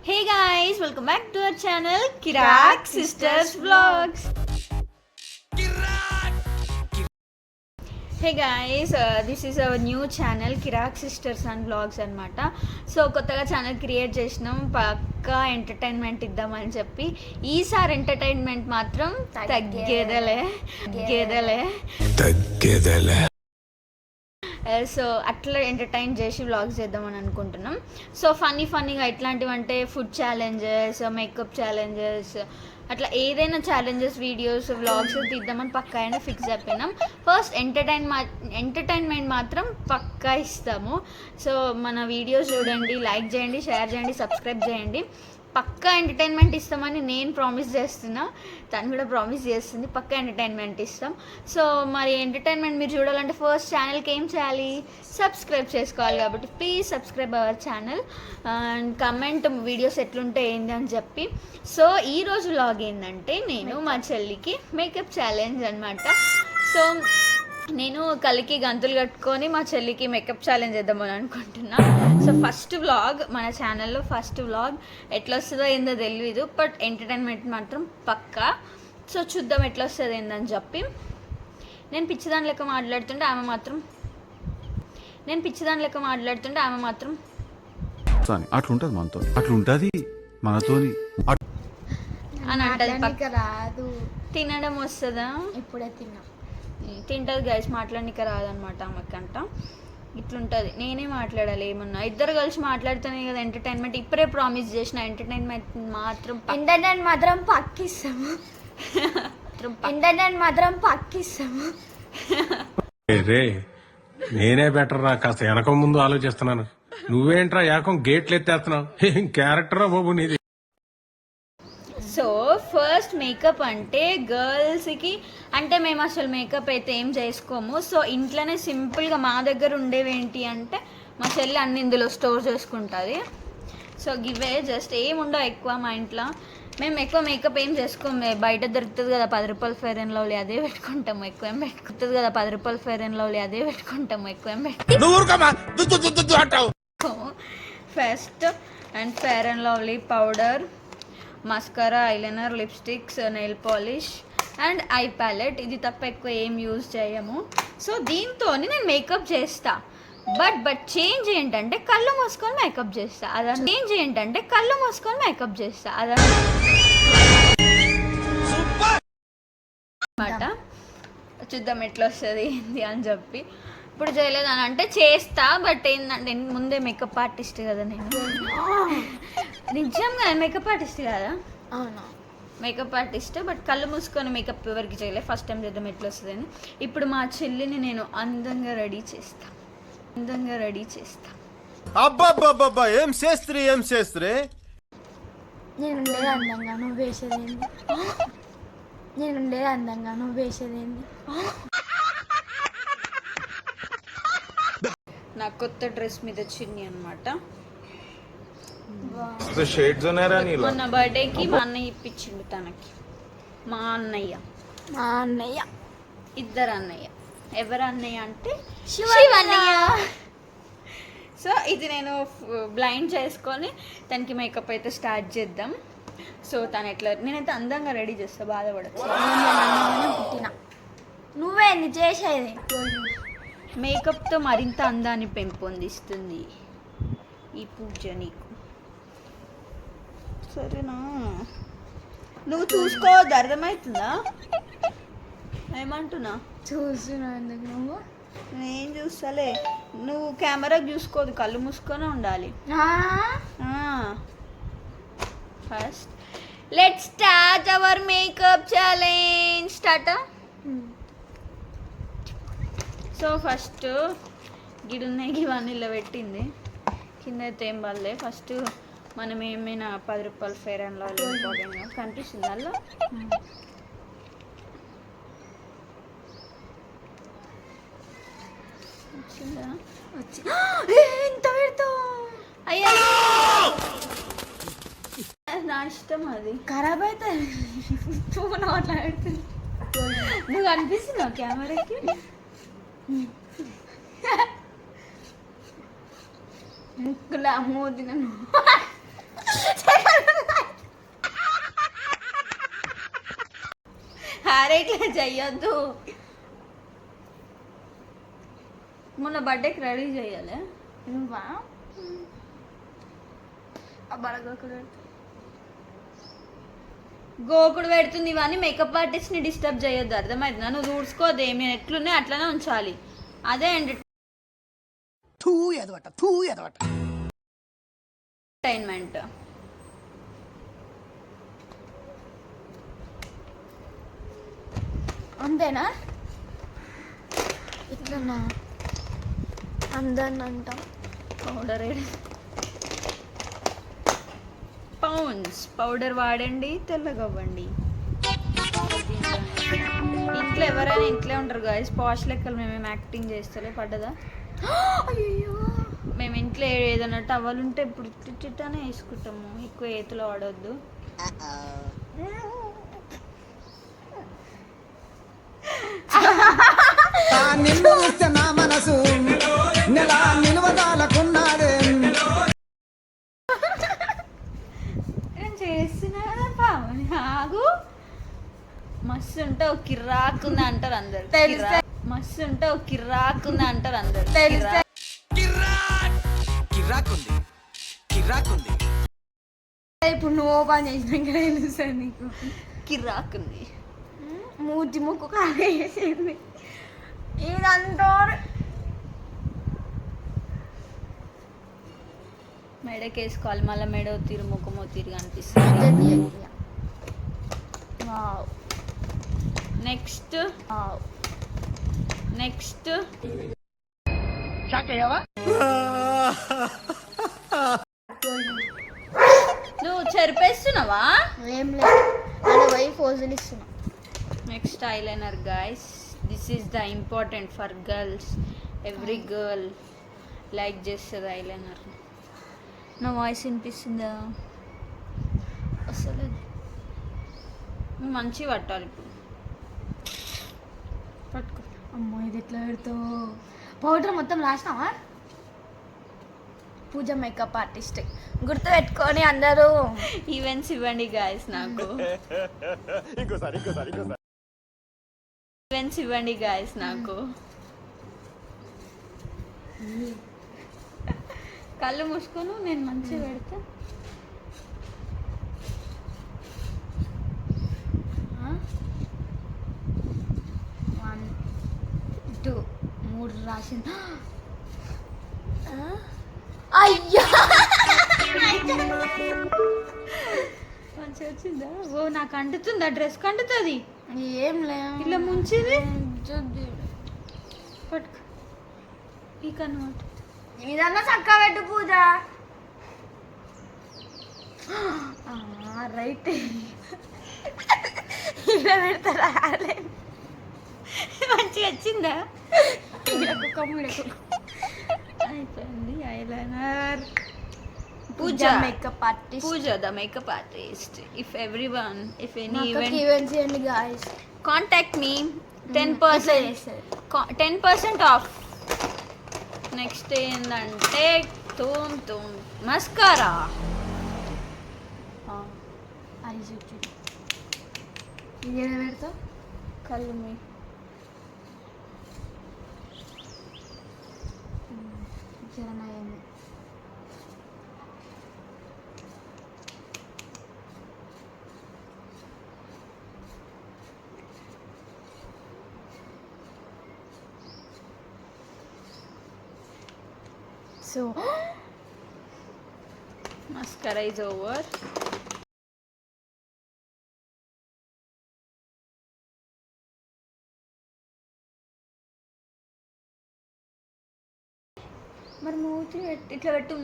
Hey guys, welcome back to our channel Kirak Sisters Vlogs. Hey guys, this is our new channel Kirak Sisters and Vlogs అన్నమాట. So కొత్తగా channel create చేసినాం, పక్కా entertainment ఇద్దామని చెప్పి. ఈసారి entertainment మాత్రం తగ్గేదలే. So అట్లా entertain చేసి vlogs చేద్దామని అనుకుంటున్నాం. సో ఫన్నీగా ఇట్లాంటివి అంటే ఫుడ్ ఛాలెంజెస్, మేకప్ ఛాలెంజెస్, అట్లా ఏదైనా ఛాలెంజెస్ వీడియోస్ వ్లాగ్స్ తీద్దామని పక్కా అయినా ఫిక్స్ అయిపోయినాం. ఫస్ట్ ఎంటర్టైన్మెంట్ మాత్రం పక్కా ఇస్తాము. సో మన వీడియోస్ చూడండి, లైక్ చేయండి, షేర్ చేయండి, సబ్స్క్రైబ్ చేయండి. పక్కా ఎంటర్టైన్మెంట్ ఇస్తామని నేను ప్రామిస్ చేస్తున్నా, తను కూడా ప్రామిస్ చేస్తుంది, పక్కా ఎంటర్టైన్మెంట్ ఇస్తాం. సో మరి ఎంటర్టైన్మెంట్ మీరు చూడాలంటే ఫస్ట్ ఛానల్కి ఏం చేయాలి, సబ్స్క్రైబ్ చేసుకోవాలి. కాబట్టి please subscribe our channel and comment videos ఎట్లుంటే ఏంటి అని చెప్పి. సో ఈరోజు వ్లాగ్ ఏంటంటే నేను మా చెల్లికి మేకప్ ఛాలెంజ్ అనమాట. సో నేను కలికి గంతులు కట్టుకొని మా చెల్లికి మేకప్ ఛాలెంజ్ చేద్దామని అనుకుంటున్నా. సో ఫస్ట్ వ్లాగ్ మన ఛానల్లో, ఫస్ట్ వ్లాగ్ ఎట్లా వస్తుందో ఏందో తెలియదు, బట్ ఎంటర్టైన్మెంట్ మాత్రం పక్కా. సో చూద్దాం ఎట్లా వస్తుంది ఏందని చెప్పి. నేను పిచ్చిదాని లెక్క మాట్లాడుతుంటే ఆమె మాత్రం అట్లుంటది మనతో, అట్లుంటది మనతోని అని అంటది. రాదు తినడం వస్తుందా, ఇప్పుడే తింటుంది గైస్, మాట్లాడనిక రాదనమాట ఆమెకంట. ఇట్లుంటుంది, నేనే మాట్లాడాలి ఏమన్నా, ఇద్దరు కలిసి మాట్లాడుతూనే కదా ఎంటర్టైన్మెంట్. ఇప్పుడే ప్రామిస్ చేసిన ఎంటర్టైన్మెంట్ మాత్రం పక్కిస్తాము. రే నేనే బెటర్ రా, కాస్త వెనక ముందు ఆలోచిస్తున్నాను. నువ్వేంట్రా ఏకం గేట్లు ఎత్తేస్తున్నావు, ఏం క్యారెక్టరా బాబు నీది. సో ఫస్ట్ మేకప్ అంటే గర్ల్స్కి అంటే మేము అసలు మేకప్ అయితే ఏం చేసుకోము. సో ఇంట్లోనే సింపుల్గా మా దగ్గర ఉండేవి ఏంటి అంటే మా చెల్లి అన్ని ఇందులో స్టోర్ చేసుకుంటుంది. సో గివే జస్ట్ ఏముండవు ఎక్కువ మా ఇంట్లో. మేము ఎక్కువ మేకప్ ఏం చేసుకోము, బయట దొరుకుతుంది కదా 10 రూపాయలు ఫెయిర్ అండ్ లవ్లీ, అదే పెట్టుకుంటాము. ఎక్కువ ఏం పెట్టుకుంటుంది కదా 10 రూపాయలు ఫెయిర్ అండ్ లవ్లీ, అదే పెట్టుకుంటాము. ఎక్కువ ఏం first and fair and lovely powder, mascara, eyeliner, lipsticks, nail polish and eye palette. ఇది తప్ప ఎక్కువ ఏం యూజ్ చేయము. సో దీంతో నేను మేకప్ చేస్తా. బట్ చేంజ్ ఏంటంటే కళ్ళు మూసుకొని మేకప్ చేస్తా. అదన్నమాట. చూద్దాం ఎట్లా వస్తుంది ఏంది అని చెప్పి. ఇప్పుడు చేయలేదు అని అంటే చేస్తా, బట్ ఏంటంటే ముందే మేకప్ ఆర్టిస్ట్ కదా నేను. నిజంగా మేకప్ ఆర్టిస్ట్ కదా, అవునా మేకప్ ఆర్టిస్ట్. బట్ కళ్ళు మూసుకొని మేకప్ ఎవరికి చేయలేదు, ఫస్ట్ టైం చేద్దాం ఎట్లా వస్తుందని. ఇప్పుడు మా చెల్లిని నేను అందంగా రెడీ చేస్తా. అబ్బబ్బబ్బబ్బా ఏం చేస్త్రీ నేనుండేది అందంగా నువ్వు వేసేదేంది. నా కొత్త డ్రెస్ మీద చిన్ని అనమాట. మొన్న బర్త్డేకి మా అన్నయ్య ఇప్పించిండు తనకి. మా అన్నయ్య ఇద్దరు అన్నయ్య. ఎవరు అన్నయ్య అంటే శివన్నయ్య. సో ఇది నేను బ్లైండ్ చేసుకొని తనకి మేకప్ అయితే స్టార్ట్ చేద్దాం. సో తను ఎట్లా, నేనైతే అందంగా రెడీ చేస్తా, బాధపడచ్చు. నువ్వేంది చేసేది, మేకప్తో మరింత అందాన్ని పెంపొందిస్తుంది ఈ పూజ నీకు, సరేనా? నువ్వు చూసుకోవద్దు, అర్థమవుతుందా ఏమంటున్నా? చూస్తున్నా నువ్వు, నేను చూస్తలే. నువ్వు కెమెరాకి చూసుకోవద్దు, కళ్ళు మూసుకొని ఉండాలి. First let's start our makeup challenge. Start. So first గిడున్నాయి, ఇవన్నీ ఇలా పెట్టింది, కింద అయితే ఏం పడలే. ఫస్ట్ మనం ఏమైనా 10 రూపాయలు ఫెయిర్ అండ్ లవ్లీ ఇంపార్టెంట్ కనిపిస్తుంది అలా. వచ్చిందా? ఎంత పెడతావు? అయ్యా నా ఇష్టం, అది ఖరాబ్ అవుతుంది. నువ్వు కనిపిస్తున్నావు కెమెరాకి. ముక్కులా మూదిన అరే ఇట్లా చెయ్యొద్దు. మొన్న బర్త్డేకి రెడీ చెయ్యాలి. నువ్వా అబ్బా గోకుడు పెడుతుంది. ఇవన్నీ మేకప్ ఆర్టిస్ట్ ని డిస్టర్బ్ చేయొద్దు, అర్థమైందా? నువ్వు చూసుకోదు ఏమి ఎట్లున్నాయి అట్లనే ఉంచాలి. అదే ఎంటర్టైన్మెంట్. అంతేనా? ఇట్లనా అందరిని అంటాం. పౌడర్ పౌడర్ వాడండి, తెల్లగవ్వండి. ఇంట్లో ఎవరైనా ఇంట్లో ఉంటారు గాయస్. పాష్ లెక్కలు మేమేం యాక్టింగ్ చేస్తలే. పడ్డదా? అయ్యో మేము ఇంట్లో ఏదైనా టవల్ ఉంటే ఇప్పుడు చిట్టానే వేసుకుంటాము. ఎక్కువ ఏతులో వాడొద్దు. నిన్ను చూస్తే నా మనసు నెల నిలువదాలకున్నాడే. నేను చేస్తున్నా కదా పావని, ఆగు. మస్తు ఉంటే ఒక కిర్రాకుంది అంటారు అందరు. మస్తు ఉంటే ఒక కిర్రాకుంది అంటారు అందరు. ఇప్పుడు నువ్వు ఓపెన్ చేసినాక తెలుస్తుంది నీకు. కిర్రాకుంది. మూతి ముక్కు కాలేసింది ఇదంటారు. మెడకేసుకోవాలి, మళ్ళీ మెడ తీరు ముఖమో తీరు కనిపిస్తుంది. వావ్ నెక్స్ట్ నువ్వు చెరిపేస్తున్నావా? ఏం లేదు, అక్కడ పోయి ఫోజులు ఇస్తున్నా. Next eyeliner guys. This is the important for girls. Every girl like చేస్తుంది ఐలైనర్. నా వాయిస్ వినిపిస్తుందా? అసలు మంచి పట్టాలి ఇప్పుడు. పట్టుకో. అమ్మో ఇది ఎట్లా పెడతావు? పౌడర్ మొత్తం రాసినావా? పూజ మేకప్ ఆర్టిస్ట్ గుర్తు పెట్టుకొని అందరూ ఈవెంట్స్ ఇవ్వండి గాయస్ నాకు. ఈవెంట్స్ ఇవ్వండి గాయస్ నాకు. కళ్ళు మూసుకోను, నేను మంచిగా పెడతా. 1 2 3 రాసింది. అయ్యా మంచిగా వచ్చిందా? ఓ నాకు అంటుతుందా? డ్రెస్ కంటుతుంది. ఏం లేదు ఇట్లా ముంచింది. చూద్ది. పట్టుకో ఈ కన్నమాట. ఇదన్నా చక్క పెట్టు పూజ. రైట్ ఇలా పెడతారా? మంచిగా వచ్చిందా? కమ్ముడకు అయిపోయింది eyeliner. Pooja makeup artist. Pooja the makeup artist. If everyone, if any event, events చేయండి guys. Contact me. 10% off. Next ఏంటంటే తూమ్ మస్కారా. అది చూచు. ఇది ఏడ పెడతావు? కళ్ళు మీ జరనాయండి. So mascara is over. మరి మూతి ఇట్లా పెట్టు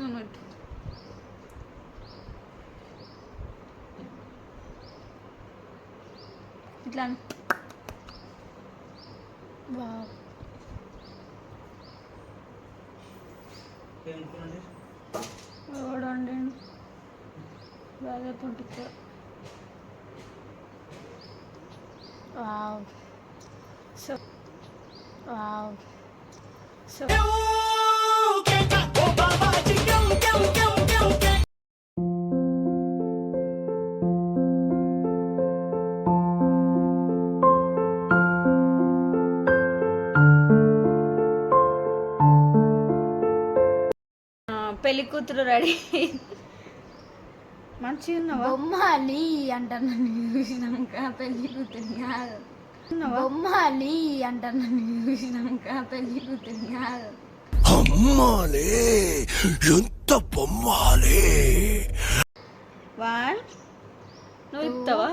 అన్నట్టు. ఇట్లా వావ్ ఎవడండి బాగా పుట్టుకో. వావ్ సో వావ్ సో పెళ్లి కూతురు రెడీ. మంచిగా ఉన్నావా? బొమ్మాలి అంటారు నన్ను చూసినాక పెళ్లి కూతురు కాదు. బొమ్మాలి అంటారు నన్ను చూసినాక పెళ్లి కూతురు కాదు. అమ్మాలే ఎంత బొమ్మాలే. వన్, నువ్వు ఇస్తావా?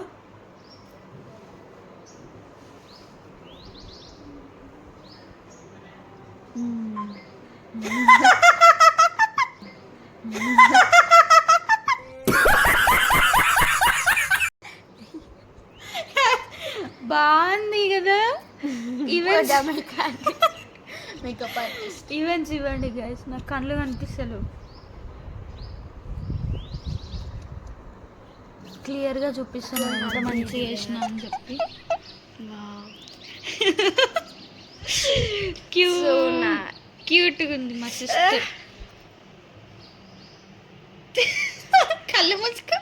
బాగుంది కదా. Makeup artist. ఈవెంట్స్ ఇవ్వండి గైస్, నాకు కళ్ళు కనిపిస్తలేవు. క్లియర్గా చూపిస్తాను ఎంత మంచిగా చేసిన అని చెప్పి. క్యూట్గా ఉంది మా సిస్టర్. కళ్ళు మూసుకో,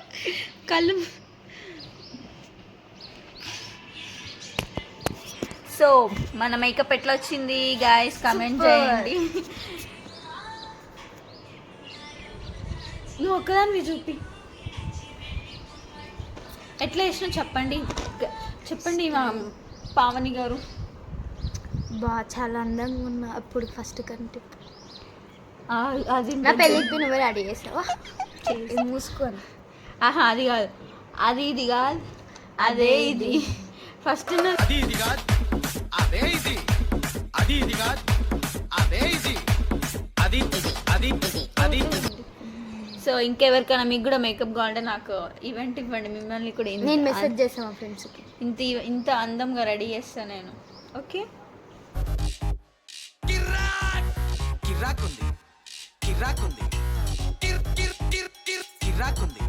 కళ్ళు. సో మన మేకప్ ఎట్లా వచ్చింది గాయస్ కమెంట్ చేయండి. నువ్వు ఒక్కదాన్ని చూపి ఎట్లా వేసినా చెప్పండి, చెప్పండి మా పావని గారు. చాలా అందంగా ఉన్నా అప్పుడు ఫస్ట్ కంటే. అది నా పెళ్ళికి నువ్వే రెడీ చేసావా? మూసుకొని. ఆహా అది కాదు, అది ఇది కాదు, అదే ఇది. ఫస్ట్ అది ఇది కాదు అదే ఇది, అది ఇది కాదు అదే ఇది, అది అది అది. సో ఇంకెవరికైనా మీకు కూడా మేకప్ కావాలంటే నాకు ఈవెంట్ ఇవ్వండి, మిమ్మల్ని కూడా నేను మెసేజ్ చేసాను మా ఫ్రెండ్స్కి. ఇంత అందంగా రెడీ చేస్తాను నేను. ఓకే, కిర్రాకుంది కిర్రాకుంది కిర్రాకుంది.